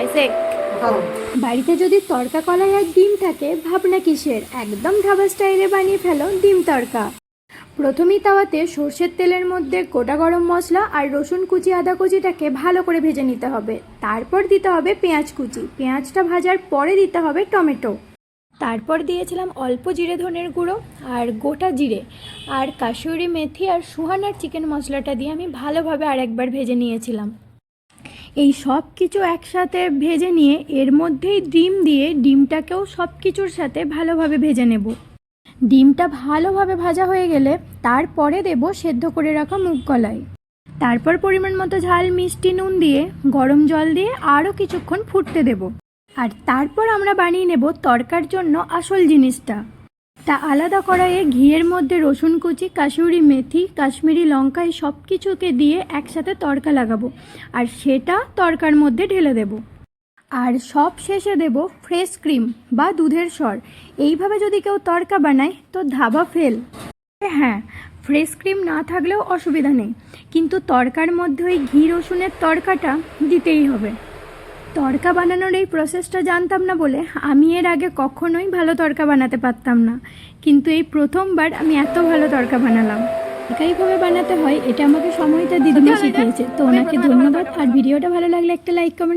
ऐसे বাড়িতে যদি তড়কা কলাই আর ডিম থাকে ভাবনা কিসের, একদম ধাবা স্টাইলে বানিয়ে ফেলো ডিম তড়কা। প্রথমেই তাওয়াতে সর্ষের তেলের মধ্যে গোটা গরম মশলা আর রসুন কুচি আদা কুচিটাকে ভালো করে ভেজে নিতে হবে। তারপর দিতে হবে পেঁয়াজ কুচি, পেঁয়াজটা ভাজার পরে দিতে হবে টমেটো। তারপর দিয়েছিলাম অল্প জিরে ধনের গুঁড়ো আর গোটা জিরে আর কাসুরি মেথি আর সুহানার চিকেন মশলাটা দিয়ে আমি ভালোভাবে আরেকবার ভেজে নিয়েছিলাম। এই সব কিছু একসাথে ভেজে নিয়ে এর মধ্যেই ডিম দিয়ে ডিমটাকেও সব কিছুর সাথে ভালোভাবে ভেজে নেব। ডিমটা ভালোভাবে ভাজা হয়ে গেলে তারপরে দেব সেদ্ধ করে রাখা মুগ কলাই। তারপর পরিমাণ মতো ঝাল মিষ্টি নুন দিয়ে গরম জল দিয়ে আরও কিছুক্ষণ ফুটতে দেব। আর তারপর আমরা বানিয়ে নেব তড়কার জন্য আসল জিনিসটা। তা আলাদা কড়াইয়ে ঘিয়ের মধ্যে রসুন কুচি, কাসুরি মেথি, কাশ্মীরি লঙ্কা এই সব কিছুকে দিয়ে একসাথে তড়কা লাগাবো আর সেটা তড়কার মধ্যে ঢেলে দেব। আর সব শেষে দেব ফ্রেশ ক্রিম বা দুধের সর। এইভাবে যদি কেউ তড়কা বানায় তো ধাবা ফেল। হ্যাঁ, ফ্রেশ ক্রিম না থাকলেও অসুবিধা নেই, কিন্তু তড়কার মধ্যে ওই ঘি রসুনের তড়কাটা দিতেই হবে। তড়কা বানানোর এই প্রসেসটা জানতাম না বলে আমি এর আগে কখনোই ভালো তড়কা বানাতে পারতাম না, কিন্তু এই প্রথমবার আমি এত ভালো তড়কা বানালাম। একাইভাবে বানাতে হয় এটা আমাকে সময়টা দিদিমা শিখিয়েছে, তো ওনাকে ধন্যবাদ। আর ভিডিওটা ভালো লাগলে একটা লাইক কমেন্ট